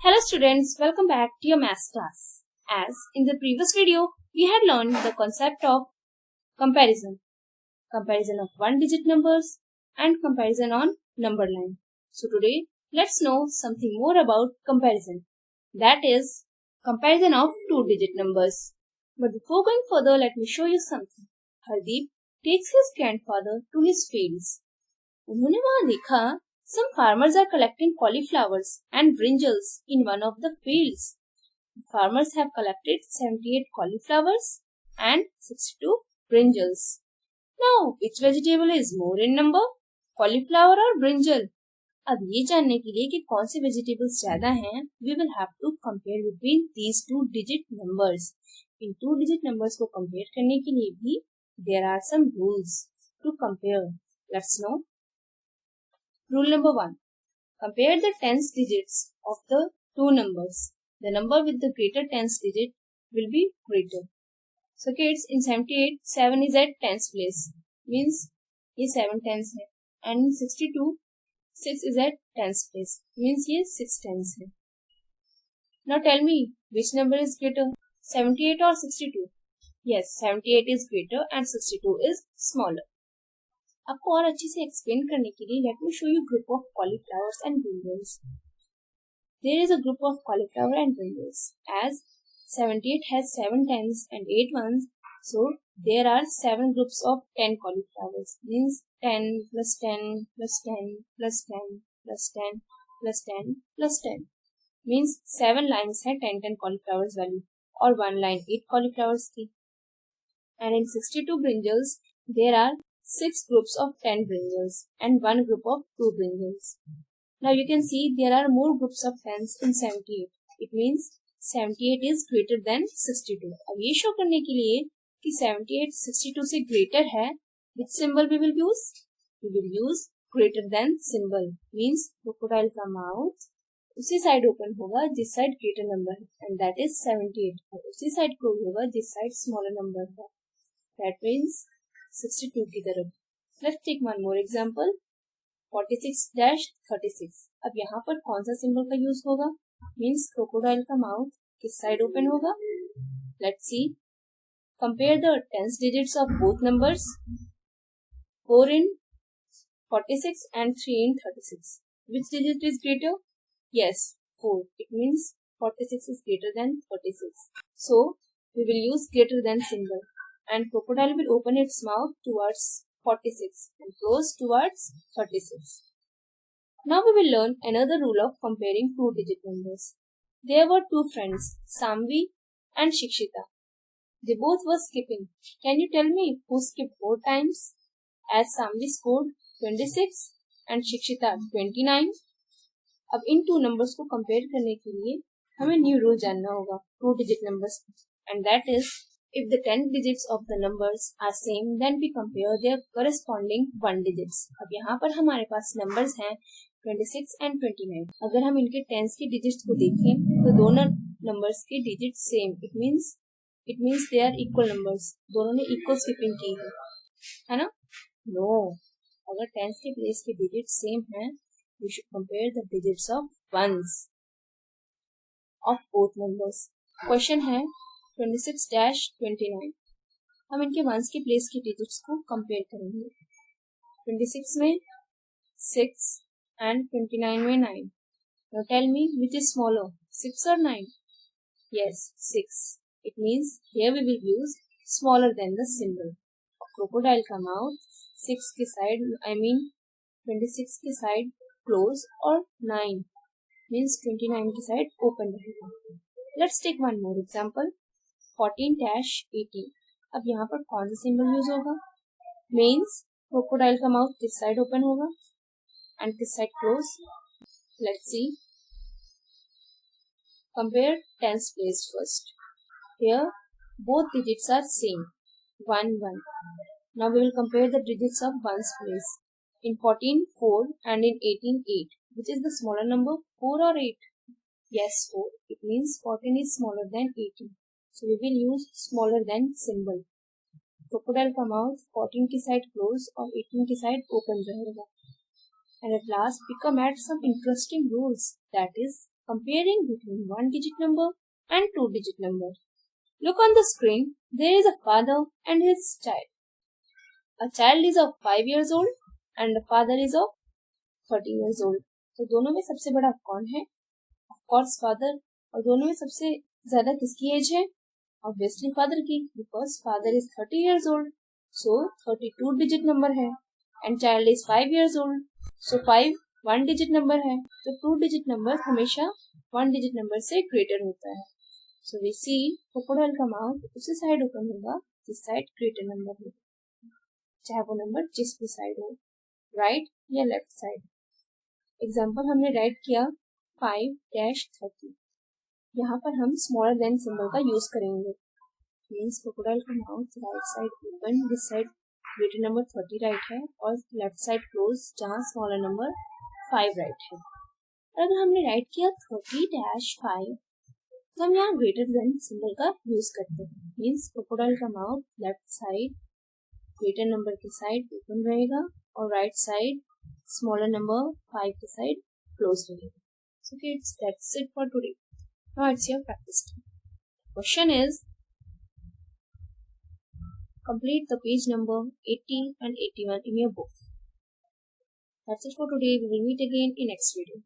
Hello students, welcome back to your maths class. As in the previous video, we had learned the concept of comparison. Comparison of one-digit numbers and comparison on number line. So today, let's know something more about comparison. That is, comparison of two-digit numbers. But before going further, let me show you something. Hardeep takes his grandfather to his fields. उन्होंने वहाँ देखा some farmers are collecting cauliflowers and brinjals in one of the fields. Farmers have collected 78 cauliflowers and 62 brinjals. Now, which vegetable is more in number? Cauliflower or brinjal? अब ये जानने के लिए कि कौन से vegetables ज़्यादा हैं, we will have to compare between these two-digit numbers. In two-digit numbers को compare करने के लिए भी there are some rules to compare. Let's know. Rule number 1. Compare the tens digits of the two numbers. The number with the greater tens digit will be greater. So kids, in 78, 7 is at tens place. Means ये 7 tens है. And in 62, 6 is at tens place. Means ये 6 tens है. Now tell me, which number is greater? 78 or 62? Yes, 78 is greater and 62 is smaller. आपको और अच्छे से explain करने के लिए let me show you group of cauliflowers and brinjals. There is a group of cauliflower and brinjals as 78 has 7 tens and 8 ones, so there are 7 groups of 10 cauliflowers. Means 10 plus 10 plus 10 plus 10 plus 10 plus 10 plus 10 means 7 lines है 10 cauliflowers वाली और 1 line 8 cauliflowers की. And in 62 brinjals there are 6 groups of 10 brinjals and 1 group of 2 brinjals. Now you can see there are more groups of 10s in 78. It means 78 is greater than 62. अब ये show करने के लिए कि 78 62 से greater है, which symbol we will use? We will use greater than symbol. Means crocodile का mouth उसी साइड ओपन होगा जिस साइड greater number है, and that is 78. और उसी साइड क्लोज होगा जिस साइड smaller number है. That means 62 की तरफ. Let's take one more example. 46-36. अब यहाँ पर कौन सा सिंबल का यूज होगा? Means crocodile का माउथ किस साइड ओपन होगा? Let's see. Compare the tens digits of both numbers. 4 in 46 and 3 in 36. Which digit is greater? Yes, 4. It means 46 is greater than 36. So we will use greater than symbol. And crocodile will open its mouth towards 46 and close towards 36. Now we will learn another rule of comparing two-digit numbers. There were two friends, Samvi and Shikshita. They both were skipping. Can you tell me who skipped more times? As Samvi scored 26 and Shikshita 29. अब इन two numbers को compare करने के लिए हमें new rule जानना होगा two-digit numbers, and that is if the 10 digits of the numbers are same, then we compare their corresponding one digits. अब यहाँ पर हमारे पास numbers हैं 26 and 29. अगर हम इनके tens के digits को देखें तो दोनों numbers के digits same. It means they are equal numbers. दोनों ने equal skipping की है ना? No. अगर tens के place के digits same हैं, we should compare the digits of ones of both numbers. Question है 26-29. हम इनके वंस के प्लेस के डिजिट्स को कंपेयर करेंगे. 26 में 6 and 29 में 9. Now tell me which is smaller, 6 or 9? Yes, 6. It means here we will use smaller than the symbol. Crocodile का mouth 6 के साइड 26 के साइड close और 9 means 29 की साइड open रहेगा. Let's take one more example. 14-18. अब यहाँ पर कौन सा सिंबल यूज होगा? मीन्स क्रोकोडाइल का माउथ किस साइड ओपन होगा एंड किस side close? Let's see. Compare tens place first. Here both digits are same 1 1. Now we will compare the digits of ones place. In 14 4 and in 18 8. Which is the smaller number, 4 or 8? Yes, 4. It means 14 is smaller than 18. So we will use smaller than symbol. Crocodile का mouth 14 की side close और 18 की side open रहेगा. And at last we come at some interesting rules. That is comparing between 1-digit number and 2-digit number. Look on the screen. There is a father and his child. A child is of 5 years old and the father is of 30 years old. तो दोनों में सबसे बड़ा कौन है? Of course father. और दोनों में सबसे ज्यादा किसकी एज है? Obviously father की, because father is 30 years old. So 32 digit number है and child is 5 years old. So 5 1 digit number है. तो 2 digit number हमेशा 1 digit number से greater होता है. So we see crocodile का mouth उसी साइड ओपन होगा जिस साइड greater number होगा, चाहे वो नंबर जिस भी साइड हो, राइट या लेफ्ट साइड. एग्जाम्पल हमने राइट किया 5-30. यहाँ पर हम स्मॉलर देन सिंबल का यूज करेंगे. मीन्स क्रोकोडाइल का mouth right side open, this side greater number 30 right है और लेफ्ट साइड क्लोज जहाँ स्मॉलर नंबर 5 राइट है. अगर हमने राइट किया 30-5 तो हम यहाँ ग्रेटर देन सिंबल का यूज करते हैं. मीन्स क्रोकोडाइल का mouth left side greater number के साइड ओपन रहेगा और राइट साइड स्मॉलर नंबर 5 के साइड क्लोज रहेगा. So kids, that's it for today. Now it's your practice time. Question is, complete the page number 80 and 81 in your book. That's it for today. We will meet again in next video.